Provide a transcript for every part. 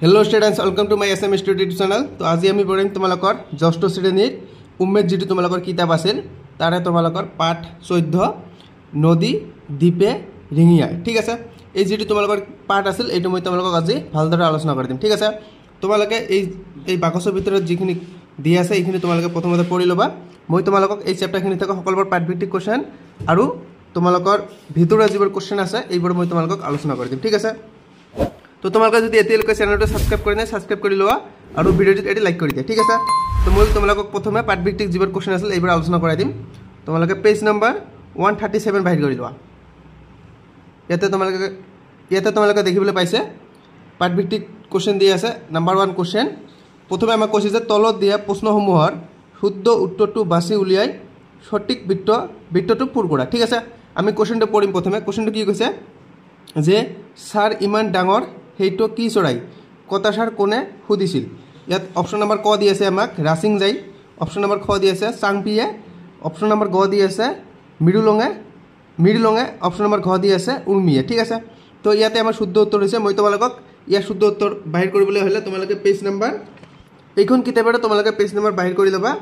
Hello students welcome to my SM study channel. तो आज आम पढ़िम तुम्हारा षष्ठ श्रेणीर उमेद जी तुम्हारा किताब आसिल तारे तुम्हारा पाठ 14 नदी द्वीपे रिंगिया। ठीक है ये जी तुम्हारा पाठ आसिल ये मैं तुम्हारा आज भालदरे आलोचना कर दिम। ठीक है तुम्हारे बाकसर भर जिखिनि दी आसे ये तुम्हारे प्रथमते पढ़ी लबा। मैं तुम्हारा ये चैप्टारखिनि सकल पाठभित्तिक क्वेश्चन और तुम्हारा भितरिया जी क्वेश्चन आसे मैं तुम्हारा आलोचना कर दिम। ठीक है तो तुम्हारे जो एतियाলৈকে चैनल सबसक्राइब कर सबसक्राइब कर ला और भिडिओ ये लाइक कर दिए। ठीक है तो मैं तुम्हारा प्रथम पाठभित्तिक जी क्वेश्चन आसे ये आलोचना कर दिम। तुम्हारे पेज नम्बर 137 बाहिर कर ला। इते तुम्हारे देखिए पाइसे पाठभित्तिक क्वेश्चन दी आसे। नम्बर 1 क्वेश्चन प्रथम आम कैसे तलत दिया प्रश्नসমূहर शुद्ध उत्तर बाछि उलियाई सठिक बृत्त पूर करा। ठीक है आम क्वेश्चन पढ़िम। प्रथम क्वेश्चन कि कैसे जे सार इमान डांगर हेइटो कि चराई कटासार कोने सुधिছিল। इतना ऑप्शन नम्बर क दी आसे आमाक रासिंग जाई, ऑप्शन नम्बर ख दी आसे चांगपिए, ऑप्शन नम्बर ग दी आसे मिडुलंगे, ऑप्शन नम्बर घ दी आसे उर्मिए। ठीक है तो इते आमार शुद्ध उत्तर होइसे। मैं तुम्हारा यार शुद्ध उत्तर बाहिर কৰিবলৈ হলে তোমালোকে पेज नम्बर এইখন কিতাপৰে তোমালোকে पेज नम्बर बाहिर কৰি লবা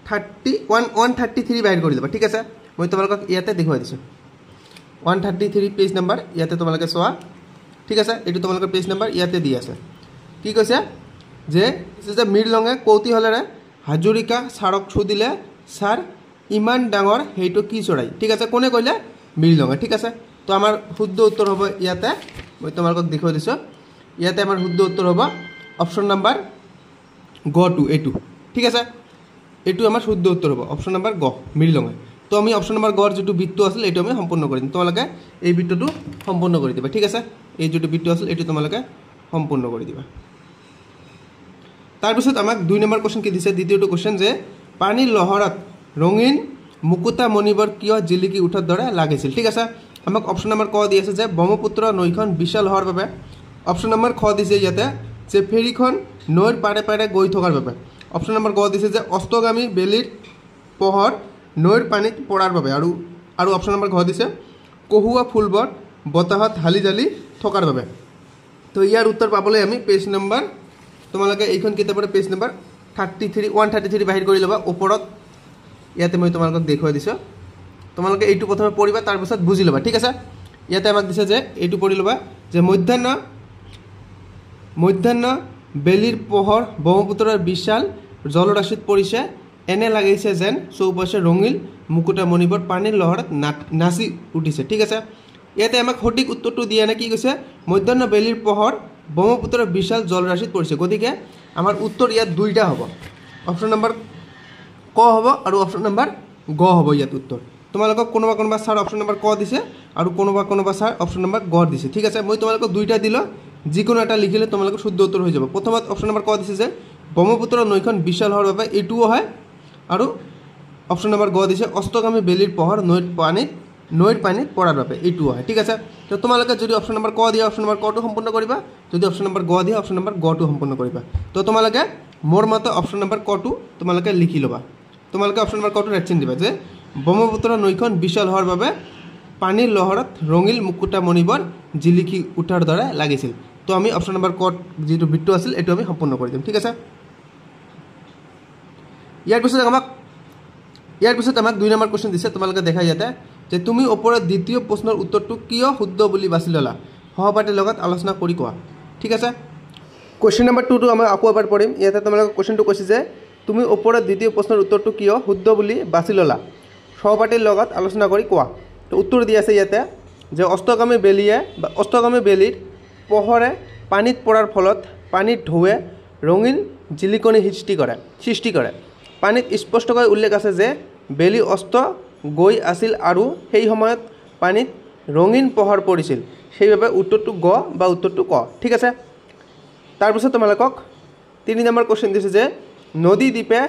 133 बाहिर কৰি লবা। ठीक है मैं তোমালোকক ইয়াতে দেখুৱাই দিছো 133 पेज नम्बर इते तुम्हारे चुआ। ठीक है ये तुम्हारे पेज नम्बर इते दी आसे कि कैसे जे मृदुलंगे कौतूहलेरे हाजरिका सारक सुधिले सार इमान डांगर हेइटो कि चराई। ठीक है कोने कहले मृदुलंगे। ठीक है तो आमार शुद्ध उत्तर हम इते मैं तुम्हारे देखुवाई दिसो। इते आमार शुद्ध उत्तर हम ऑप्शन नम्बर ग टू ए टू। ठीक है ये आमार शुद्ध उत्तर हम ऑप्शन नम्बर ग मृदुलंगे। तो आम ऑप्शन नम्बर गर जो बृत्त आছিলে ये आम सम्पूर्ण कर तुम्हारे ये बृत्तটো सम्पूर्ण कर दिबा। ठीक है ये जो बृत्त आছিলে ये तुम्हारे सम्पूर्ण कर दिबा। तार पिছত आमाक 2 नम्बर क्वेश्चन कि दिसे द्वितीयটো क्वेश्चन जे पानी लहरत रंगीन मुकुता मणिबर किय जिलिकी उठार दरे लागिছিল। ठीक है आमाक ऑप्शन नम्बर क दी आसे जे ब्रह्मपुत्र नईखन विशाल होवार बारे, ऑप्शन नम्बर ख दिसे इते जे फेरीखन नईर पारे पारे गई थकार बारे, ऑप्शन नम्बर ग दिसे जे अस्तगामी बेलिर पहर नईर पानीत पड़ार बारे और ऑप्शन नम्बर घ दिसे कहुआ फुलबर बताहत हाली जाली थकार बारे। तो यार उत्तर पाबले आमी पेज नम्बर तुम्हारे এইখন किताबर पेज नम्बर 133 बाहिर कर लबा। ऊपर इते मैं तुम्हारे देखुवाई दिसो तुम्हारे ये प्रथम पढ़ा तार पाছত बुझी लबा। ठीक है इते आमाक दिसे जे ये पढ़ी लबा जे मध्याह्न बेलिर पहर ब्रह्मपुत्ৰৰ विशाल जलराशित परिছে एने लागिছে जेन चौपाशे रंगील मुकुटा मणिबर पानीर लहरत नाची उठिছে। ठीक है इते आमाक सठिक उत्तर दिया ना कि कैसे मध्याह्न बेलिर पहर ब्रह्मपुत्ৰৰ विशाल जलराशित परिছে। गतिके आमार उत्तर इतना दुईटा हम ऑप्शन नम्बर क हम और ऑप्शन नम्बर ग हम इतना उत्तर। तुम्हारे कोनोबा सार ऑप्शन नम्बर क दिसे और कोनोबा सार ऑप्शन नम्बर ग दिसे। ठीक है मैं तुम्हारे दुईटा दिल जिको एटा लिखिले तुम्हारे शुद्ध उत्तर हो जाए। प्रथम ऑप्शन नम्बर क दिसे जे ब्रह्मपुत्र नईखन विशाल होवार बारे एटुओ है और ऑप्शन नम्बर ग दिसे अस्तगामी बेलिर पहर नईर पानी पड़ार बारे एटुओ है। ठीक है तो तुम्हारे जो ऑप्शन नम्बर क दिया ऑप्शन नम्बर क टू सम्पूर्ण करा, जो ऑप्शन नम्बर ग दिया ऑप्शन नम्बर ग टू सम्पूर्ण करा। तो तुम्हारे मोर मत ऑप्शन नम्बर क टू तुम्हारे लिखि लबा। तुम्हारे ऑप्शन नम्बर क टू राइट चिन दिबा जे ब्रह्मपुत्र नईखन विशाल होवार बारे पानीर लहरत रंगील मुकुटा मणिबर जिलिकी उठार द्वारा लागिছিল। तो आम ऑप्शन नम्बर क जी बृत्त आसिल ये आम सम्पूर्ण कर दिम। ठीक है यार पिछत आमाक 2 नम्बर क्वेश्चन दिसे तुम्हारे देखा जाते जे तुम ऊपर द्वितीय प्रश्नर उत्तर किय शुद्ध बुली बाछि लला सहपाठीर लगत आलोचना करि कोआ। ठीक है क्वेश्चन नम्बर 2 आम आको एबार पढ़िम। इते तुम्हारे क्वेश्चन कैसे जे तुम ऊपर द्वितीय प्रश्नर उत्तर किय शुद्ध बुली बाछि लला सहपाठीर लगत आलोचना करि कोआ। तो उत्तर दी आछे इते जे अस्तगामी बेलिर पहरे पानीत पड़ार फलत पानीर ढौए रंगीन जिलिकनी सृष्टि करे। पानीत स्पष्टक उल्लेख आछे जे बेली अस्त गई आसिल आरु सेई समयत पानीत रंगीन पहर परिছিল সেইভাবে उत्तरটো ग बा उत्तरটো क। ठीक है तार पिছত तुम्हारे 3 नम्बर क्वेश्चन दिसे जे नदी द्वीपे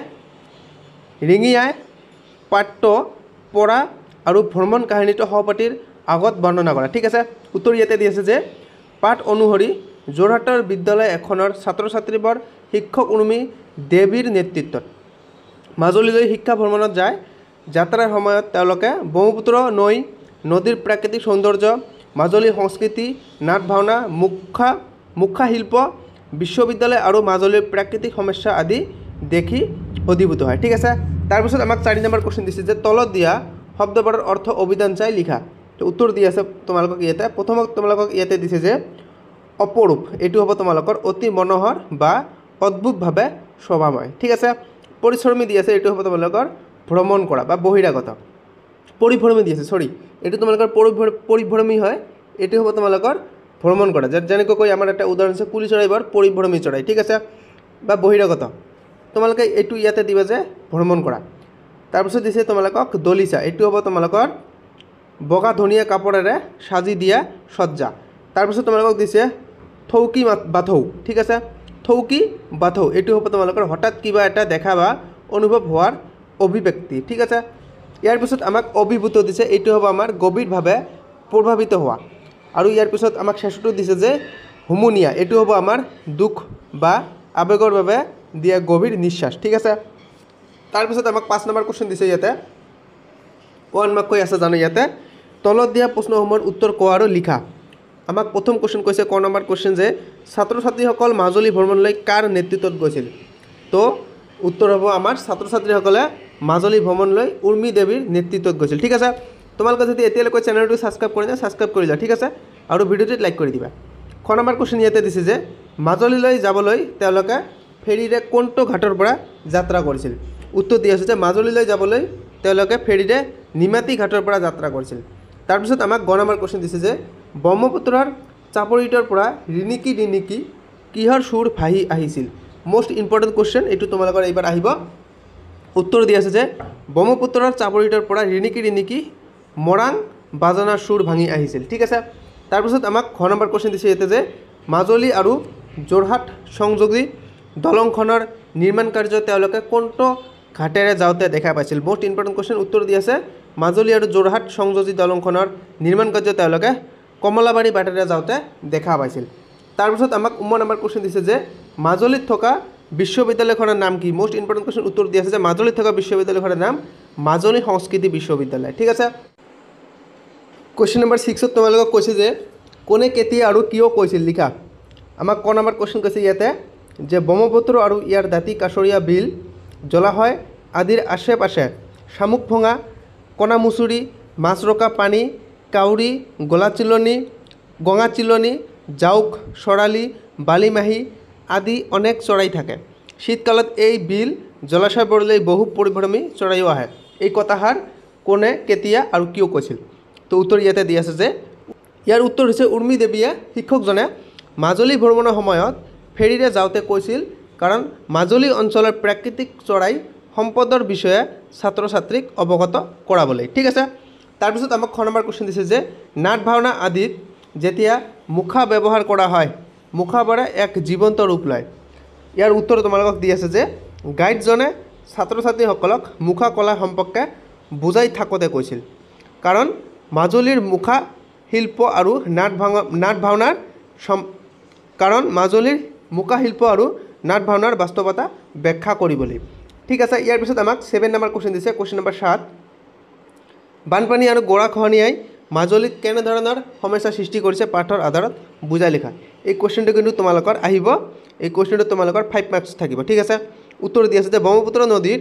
रिंगियाय पाठ्य पढ़ा और भ्रमण काहिनीটো सहपाठीर आगत बर्णना करा। ठीक है उत्तर इते दी आछे जे पाठ अनुसरी जोरहाटर विद्यालय एखনৰ छात्र छात्रीबर शिक्षक उर्मी देवीर नेतृत्व মাজুলীলৈ शिक्षा भ्रमणत যায়। যাত্ৰাৰ সময়ত তেওঁলোকে ব্ৰহ্মপুত্ৰ নৈ নদীৰ প্ৰাকৃতিক সৌন্দৰ্য মাজুলী সংস্কৃতি নাট ভাওনা মুখা শিল্প বিশ্ববিদ্যালয় আৰু মাজুলীৰ প্ৰাকৃতিক সমস্যা আদি দেখি অধিভূত হয়। ঠিক আছে, তাৰপিছত আমাক 4 নম্বৰ কুৱেশ্যন দিছে যে তলত দিয়া শব্দবোৰৰ অৰ্থ অভিধান চাই লিখা। তো উত্তৰ দি আছে তোমালোকক ইয়াতে। প্ৰথমত তোমালোকক ইয়াতে দিছে যে অপৰূপ, এইটো হ'ব তোমালোকৰ অতি মনোহৰ বা অদ্ভুতভাৱে শোভাময়। ঠিক আছে, পৰিশ্ৰমী দি আছে, এইটো হ'ব তোমালোকৰ ভ্ৰমণ কৰা বা বহিৰাগত। পৰিভ্ৰমী দি আছে, এইটো তোমালোকৰ পৰিভ্ৰমী হয়, এইটো হ'ব তোমালোকৰ ভ্ৰমণ কৰা। যেনেকৈ আমাৰ এটা উদাহৰণ আছে কুলি চৰাইবোৰ পৰিভ্ৰমী চৰাই। ঠিক আছে, বা বহিৰাগত, তোমালোকে এইটো ইয়াতে দিবা যে ভ্ৰমণ কৰা। তাৰপিছত দিছে তোমালোকক দলিচা, এইটো হ'ব তোমালোকৰ বগা ধুনীয়া কাপোৰেৰে সাজি দিয়া সজ্জা। তাৰপিছত তোমালোকক দিছে থৌকি বাথৌ। ঠিক আছে, থৌকি বাথৌ, এইটো হ'ব তোমালোকৰ হঠাৎ কিবা এটা দেখা বা অনুভৱ হোৱাৰ অভিব্যক্তি। ঠিক আছে, ইয়াৰ পিছত আমাক অভিভূত দিছে, এইটো হ'ব আমাৰ গভীৰভাৱে প্ৰভাৱিত হোৱা। আৰু ইয়াৰ পিছত আমাক শেষটো দিছে যে হুমুনিয়া, এইটো হ'ব আমাৰ দুখ বা আৱেগৰ বাবে দিয়া গভীৰ নিশ্বাস। ঠিক আছে, তাৰপিছত আমাক 5 নম্বৰ কুৱেশ্যন দিছে ইয়াতে। 1 মাৰ্ক কৈ আছে জানো ইয়াতে, তলত দিয়া প্ৰশ্নসমূহৰ উত্তৰ কোৱা আৰু লিখা। আমাক প্ৰথম কুৱেশ্যন কৈছে ক নম্বৰ কুৱেশ্যন যে ছাত্ৰ ছাত্ৰীসকল মাজুলী ভ্ৰমণলৈ কাৰ নেতৃত্বত গৈছিল। তো উত্তৰ হ'ব আমাৰ ছাত্ৰ ছাত্ৰীসকলে মাজুলী ভ্ৰমণলৈ উৰ্মি দেৱীৰ নেতৃত্বত গৈছিল। ঠিক আছে, তোমালোকে যদি এতিয়ালৈকে চেনেলটো ছাবস্ক্ৰাইব কৰি দিয়া ছাবস্ক্ৰাইব কৰি লোৱা। ঠিক আছে, আৰু ভিডিঅ'টোত লাইক কৰি দিবা। খ নম্বৰ কুৱেশ্যন ইয়াতে দিছে যে মাজুলীলৈ যাবলৈ তেওঁলোকে ফেৰীৰে কোনটো ঘাটৰ পৰা যাত্ৰা কৰিছিল। উত্তৰ দি আছে যে মাজুলীলৈ যাবলৈ তেওঁলোকে ফেৰীৰে নিমাতী ঘাটৰ পৰা যাত্ৰা কৰিছিল। তাৰপিছত আমাক গ নম্বৰ কুৱেশ্যন দিছে যে ব্ৰহ্মপুত্ৰৰ চাপৰিটোৰ পৰা ৰিণিকি ৰিণিকি কিহৰ সুৰ ভাহি আহিছিল। মোষ্ট ইম্পৰ্টেণ্ট কুৱেশ্যন, এইটো তোমালোকৰ এইবাৰ আহিব। উত্তৰ দি আছে যে ব্ৰহ্মপুত্ৰৰ চাপৰিটোৰ পৰা ৰিণিকি ৰিণিকি মৰাং বাজনাৰ সুৰ ভাঙি আহিছিল। ঠিক আছে, তাৰপিছত আমাক ঘ নম্বৰ কুৱেশ্যন দিছে ইয়াতে যে মাজুলী আৰু যোৰহাট সংযোগী দলংখনৰ নিৰ্মাণ কাৰ্য তেওঁলোকে কোনটো ঘাটেৰে যাওঁতে দেখা পাইছিল। মোষ্ট ইম্পৰ্টেণ্ট কুৱেশ্যন, উত্তৰ দি আছে মাজুলী আৰু যোৰহাট সংযোগী দলংখনৰ নিৰ্মাণ কাৰ্য তেওঁলোকে কমলাবাৰী বাটেৰে যাওঁতে দেখা পাইছিল। তাৰপিছত আমাক 9 নম্বৰ কুৱেশ্যন দিছে যে মাজুলীত থকা বিশ্ববিদ্যালয়খনৰ নাম কি। মোষ্ট ইম্পৰ্টেণ্ট কুৱেশ্যন, উত্তৰ দি আছে যে মাজুলীত থকা বিশ্ববিদ্যালয়খনৰ নাম মাজুলী সংস্কৃতি বিশ্ববিদ্যালয়। ঠিক আছে, কুৱেশ্যন নম্বৰ 6ত তোমালোকক কৈছে যে কোনে কেতিয়া আৰু কিয় কৈছিল লিখা। আমাক ক নম্বৰ কুৱেশ্যন কৈছে ইয়াতে যে ব্ৰহ্মপুত্ৰ আৰু ইয়াৰ দাঁতি কাষৰীয়া বিল জলাশয় আদিৰ আশে পাশে শামুক ভঙা, কণামুচুৰি, মাছৰকা পানী, কাউৰী, গঙা চিলনী, জাউক, চৰালি, বালিমাহী আদি অনেক চৰাই থাকে। শীতকালত এই বিল জলাশয়বোৰলৈ বহু পৰিভ্ৰমী চৰাইও আহে। এই কথাষাৰ কোনে কেতিয়া আৰু কিয় কৈছিল। তো উত্তৰ ইয়াতে দি আছে যে ইয়াৰ উত্তৰ হৈছে উৰ্মি দেৱীয়ে শিক্ষকজনে মাজুলী ভ্ৰমণৰ সময়ত ফেৰীৰে যাওঁতে কৈছিল, কাৰণ মাজুলী অঞ্চলৰ প্ৰাকৃতিক চৰাই সম্পদৰ বিষয়ে ছাত্ৰ ছাত্ৰীক অৱগত কৰাবলৈ। ঠিক আছে, তাৰপিছত আমাক খ নম্বৰ কুৱেশ্যন দিছে যে নাট ভাওনা আদিত যেতিয়া মুখা ব্যৱহাৰ কৰা হয় মুখাবোৰে এক জীৱন্ত ৰূপ লয়। ইয়াৰ উত্তৰ তোমালোকক দি আছে যে গাইডজনে ছাত্ৰ ছাত্ৰীসকলক মুখা কলা সম্পৰ্কে বুজাই থাকোঁতে কৈছিল, কাৰণ মাজুলীৰ মুখা শিল্প আৰু নাট ভাওনাৰ বাস্তৱতা ব্যাখ্যা কৰিবলৈ। ঠিক আছে, ইয়াৰ পিছত আমাক 7 নম্বৰ কুৱেশ্যন দিছে। কুৱেশ্যন নম্বৰ 7, বানপানী আৰু গৰাখহনীয়াই মাজুলীত কেনেধৰণৰ সমস্যাৰ সৃষ্টি কৰিছে পাঠৰ আধাৰত বুজাই লিখা। এই কুৱেশ্যনটো কিন্তু তোমালোকৰ আহিব, এই কুৱেশ্যনটো তোমালোকৰ 5 মাৰ্কছ থাকিব। ঠিক আছে, উত্তৰ দি আছে যে ব্ৰহ্মপুত্ৰ নদীৰ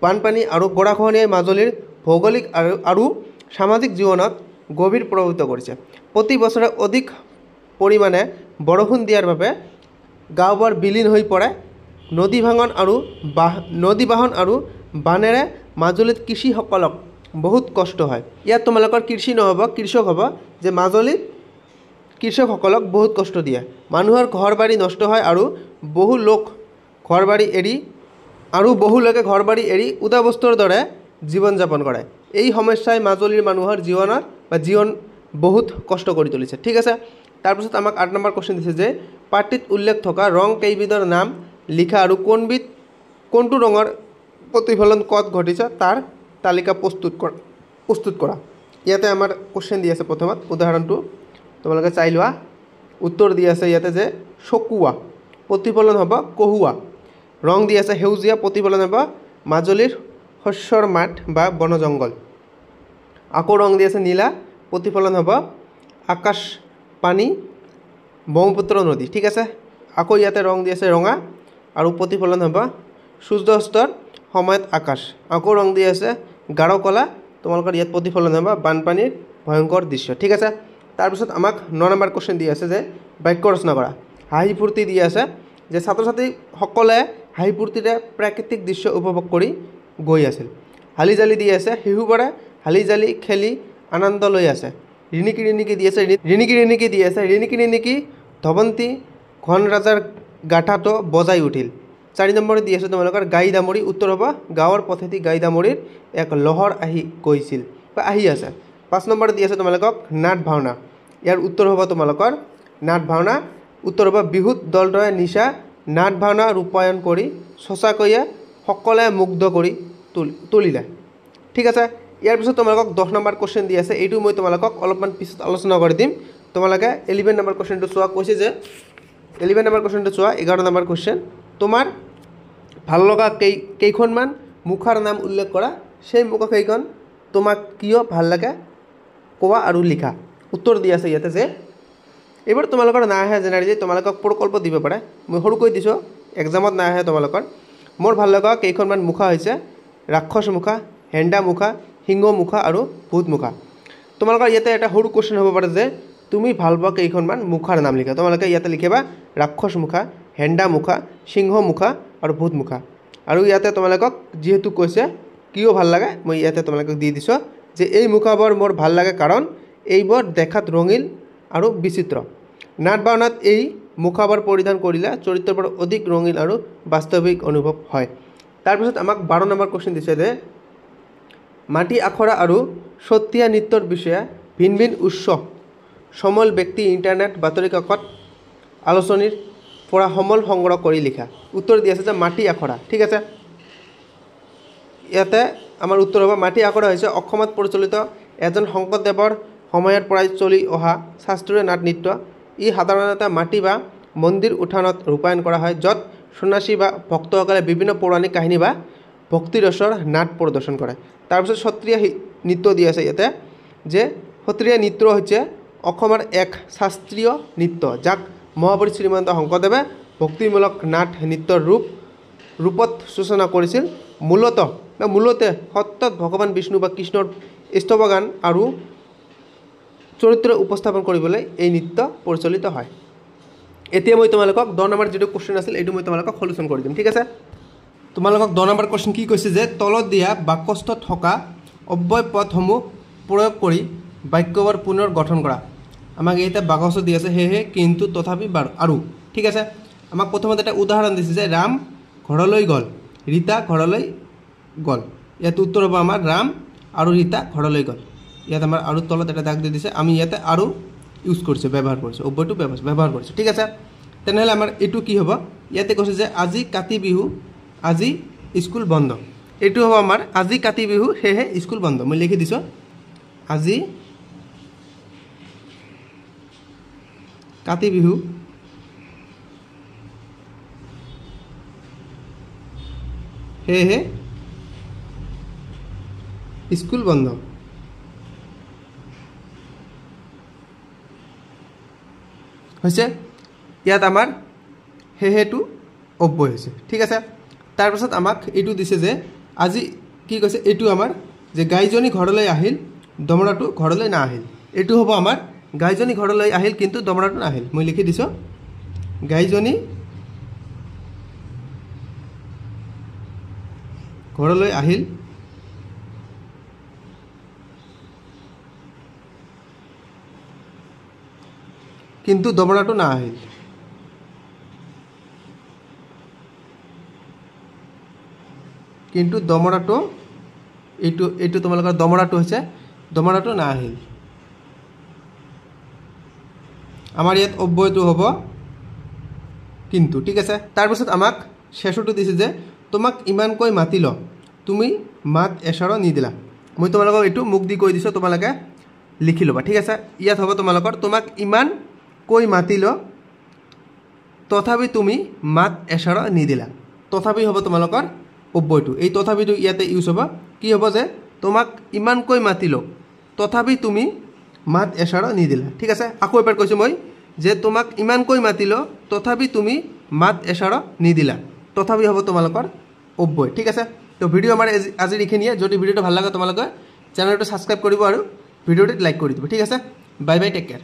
বানপানী আৰু গৰাখহনীয়াই মাজুলীৰ ভৌগোলিক আৰু সামাজিক জীৱনত গভীৰ প্ৰভাৱিত কৰিছে। প্ৰতি বছৰে অধিক পৰিমাণে বৰষুণ দিয়াৰ বাবে গাঁওবোৰ বিলীন হৈ পৰে। নদী বাহন আৰু বানেৰে মাজুলীত কৃষিসকলক বহুত কষ্ট হয়। ইয়াত তোমালোকৰ কৃষি নহ'ব, কৃষক হ'ব, যে মাজুলীত কৃষকসকলক বহুত কষ্ট দিয়ে। মানুহৰ ঘৰ বাৰী নষ্ট হয় আৰু বহু লোকে ঘৰ বাৰী এৰি উদাবস্তৰ দৰে জীৱন যাপন কৰে। এই সমস্যাই মাজুলীৰ মানুহৰ জীৱন বহুত কষ্ট কৰি তুলিছে। ঠিক আছে, তাৰপিছত আমাক 8 নম্বৰ কুৱেশ্যন দিছে যে পাঠটিত উল্লেখ থকা ৰং কেইবিধৰ নাম লিখা আৰু কোনটো ৰঙৰ প্ৰতিফলন ক'ত ঘটিছে তাৰ তালিকা প্ৰস্তুত কৰা। ইয়াতে আমাৰ কুৱেশ্যন দি আছে প্ৰথমত, উদাহৰণটো তোমালোকে চাই লোৱা। উত্তৰ দি আছে ইয়াতে যে চকুৱা, প্ৰতিফলন হ'ব কহুৱা। ৰং দি আছে সেউজীয়া, প্ৰতিফলন হ'ব মাজুলীৰ শস্যৰ মাঠ বা বন জংঘল। আকৌ ৰং দি আছে নীলা, প্ৰতিফলন হ'ব আকাশ পানী ব্ৰহ্মপুত্ৰ নদী। ঠিক আছে, আকৌ ইয়াতে ৰং দি আছে ৰঙা আৰু প্ৰতিফলন হ'ব সূৰ্যাস্তৰ সময়ত আকাশ আকৌ ৰং দি আছে গাঢ় কলা তোমালোকৰ ইয়াত প্ৰতিফলন হ'ব বানপানীৰ ভয়ংকৰ দৃশ্য ঠিক আছে তাৰপিছত আমাক 9 নম্বৰ কোশ্চেন দি আছে যে বাক্য ৰচনা কৰা হাঁহি ফূৰ্তি দি আছে যে ছাত্ৰ ছাত্ৰী সকলে হাঁহি ফূৰ্তিৰে প্ৰাকৃতিক দৃশ্য উপভোগ কৰি গৈ আছিল হালি জালি দি আছে শিশুবোৰে হালি জালি খেলি আনন্দ লৈ আছে ৰিণিকি ৰিণিকি দি আছে ৰিণিকি ৰিণিকি ধৱন্তী ঘন ৰাজাৰ গাঁঠাটো বজাই উঠিল 4 নম্বৰ দি আছে তোমালোকৰ গাই দামৰি উত্তৰ হ'ব গাঁৱৰ পথেদি গাই দামৰিৰ এক লহৰ আহি গৈছিল বা আহি আছে 5 নম্বৰ দি আছে তোমালোকক নাট ভাওনা ইয়াৰ উত্তৰ হ'ব তোমালোকৰ নাট ভাওনা উত্তৰ হ'ব বিহুত দলটোৱে নিশা নাট ভাওনা ৰূপায়ণ কৰি সঁচাকৈয়ে সকলে মুগ্ধ কৰি তুলিলে ঠিক আছে ইয়াৰ পিছত তোমালোকক 10 নম্বৰ কোশ্চেন দি আছে এইটো মই তোমালোকক অলপমান পিছত আলোচনা কৰি দিম তোমালোকে 11 নম্বৰ কোশ্চেনটো চোৱা কৈছে যে 11 নম্বৰ কোশ্চেনটো চোৱা 11 নম্বৰ কোশ্চেন তোমাৰ ভাল লগা কেইখনমান মুখাৰ নাম উল্লেখ কৰা সেই মুখা কেইখন তোমাক কিয় ভাল লাগে কোৱা আৰু লিখা উত্তৰ দি আছে ইয়াতে যে এইবাৰ তোমালোকৰ না আহে জেনেৰেলি তোমালোকক প্ৰকল্প দিব পাৰে মই সৰুকৈ দিছোঁ এক্সামত না আহে তোমালোকৰ মোৰ ভাল লগা কেইখনমান মুখা হৈছে ৰাক্ষস মুখা হেণ্ডা মুখা সিংহ মুখা আৰু ভূত মুখা তোমালোকৰ ইয়াতে এটা সৰু কোশ্চেন হ'ব পাৰে যে তুমি ভাল পোৱা কেইখনমান মুখাৰ নাম লিখা তোমালোকে ইয়াতে লিখিবা ৰাক্ষস মুখা হেণ্ডা মুখা সিংহ মুখা আৰু ভূত মুখা আৰু ইয়াতে তোমালোকক যেহেতু কৈছে কিয় ভাল লাগে মই ইয়াতে তোমালোকক দি দিছোঁ যে এই মুখাবোৰ মোৰ ভাল লাগে কাৰণ এইবোৰ দেখাত ৰঙীন আৰু বিচিত্ৰ নাট ভাওনাত এই মুখাবোৰ পৰিধান কৰিলে চৰিত্ৰবোৰ অধিক ৰঙীন আৰু বাস্তৱিক অনুভৱ হয় তাৰপিছত আমাক 12 নম্বৰ কোশ্চেন দিছে যে মাটি আখৰা আৰু সত্ৰীয়া নৃত্যৰ বিষয়ে ভিন ভিন উৎস সমল ব্যক্তি ইণ্টাৰনেট বাতৰি কাকত আলোচনীৰ পৰা সমল সংগ্ৰহ কৰি লিখা উত্তৰ দি আছে যে মাটি আখৰা ঠিক আছে ইয়াতে আমাৰ উত্তৰ হ'ব মাটি আখৰা হৈছে অসমত প্ৰচলিত এজন শংকৰদেৱৰ সময়ৰ পৰাই চলি অহা শাস্ত্ৰীয় নাট নৃত্য ই সাধাৰণতে মাটি বা মন্দিৰ উঠানত ৰূপায়ণ কৰা হয় য'ত সন্ন্যাসী বা ভক্তসকলে বিভিন্ন পৌৰাণিক কাহিনী বা ভক্তিৰসৰ নাট প্ৰদৰ্শন কৰে তাৰপিছত সত্ৰীয়া নৃত্য দি আছে ইয়াতে যে সত্ৰীয়া নৃত্য হৈছে অসমৰ এক শাস্ত্ৰীয় নৃত্য যাক মহাপুৰুষ শ্ৰীমন্ত শংকৰদেৱে ভক্তিমূলক নাট নৃত্যৰ ৰূপত সূচনা কৰিছিল মূলতে সত্যত ভগৱান বিষ্ণু বা কৃষ্ণৰ স্তৱগান আৰু চৰিত্ৰ উপস্থাপন কৰিবলৈ এই নৃত্য প্ৰচলিত হয় এতিয়া মই তোমালোকক 10 নম্বৰ যেটো কোশ্চেন আছিল এইটো মই তোমালোকক সলিউশন কৰি দিম ঠিক আছে তোমালোকক 10 নম্বৰ কোশ্চেন কি কৈছে যে তলত দিয়া বাক্যস্থ থকা অব্যয় পদসমূহ প্ৰয়োগ কৰি বাক্যবোৰ পুনৰ গঠন কৰা আমাক এইটা বাক্যস্থ দি আছে হে কিন্তু তথাপি আৰু ঠিক আছে আমাক প্ৰথমতে এটা উদাহৰণ দিছে যে ৰাম ঘৰলৈ গল ৰীতা ঘৰলৈ গল ইয়াত উত্তৰ হ'ব আমাৰ ৰাম আৰু ৰীতা ঘৰলৈ গল ইয়াত আমাৰ আৰু তলত এটা দাগ দি দিছে আমি ইয়াতে আৰু ইউজ কৰিছে ব্যৱহাৰ কৰিছে অব্যয়টো ব্যৱহাৰ কৰিছে ঠিক আছে তেনেহলে আমাৰ এটু কি হ'ব ইয়াতে কৈছে যে আজি কাতি বিহু আজি স্কুল বন্ধ এটু হ'ব আমাৰ আজি কাতি বিহু হেহে স্কুল বন্ধ মই লিখি দিছো আজি কাতি বিহু হেহে স্কুল বন্ধ হৈছে ইয়াত আমাৰ হেহেটো অব্যয় হৈছে ঠিক আছে তাৰ পাছত আমাক এটু দিছে যে আজি কি কৈছে এটু আমাৰ যে গাইজনী ঘৰলৈ আহিল দমৰাটো ঘৰলৈ না আহিল এটু হ'ব আমাৰ গাইজনী ঘৰলৈ আহিল কিন্তু দমৰাটো না আহিল মই লিখি দিছো গাইজনী ঘৰলৈ আহিল কিন্তু দমৰাটো না আহিল কিন্তু দমৰাটো এইটো তোমালোকৰ দমৰাটো হৈছে দমৰাটো না আহিল আমাৰ ইয়াত অব্যয়টো হ'ব কিন্তু ঠিক আছে তাৰ পিছত আমাক শেষটো দিছে যে তোমাক ইমানকৈ মাতিল তুমি মাত এষাৰো নিদিলা মই তোমালোকক এইটো মুখ দি কৈ দিছো তোমালোকে লিখি লবা ঠিক আছে ইয়াত হ'ব তোমালোকৰ তোমাক ইমান কৈ মাতিল তথাপি তুমি মাত এষাৰো নিদিলা তথাপি হ'ব তোমালোকৰ অব্যয়টো এই তথাপিটো ইয়াতে ইউজ হ'ব কি হ'ব যে তোমাক ইমানকৈ মাতিল তথাপি তুমি মাত এষাৰো নিদিলা ঠিক আছে আকৌ এবাৰ কৈছো মই যে তোমাক ইমানকৈ মাতিলো তথাপি তুমি মাত এষাৰ নিদিলা তথাপি হ'ব তোমালোকৰ অব্যয় ঠিক আছে তো ভিডিও আমাৰ আজি এইখিনিয়ে যদি ভিডিওটো ভাল লাগে তোমালোকে চেনেলটো সাবস্ক্ৰাইব কৰিব আৰু ভিডিওটো লাইক কৰি দিব ঠিক আছে বাই বাই টেক কেয়াৰ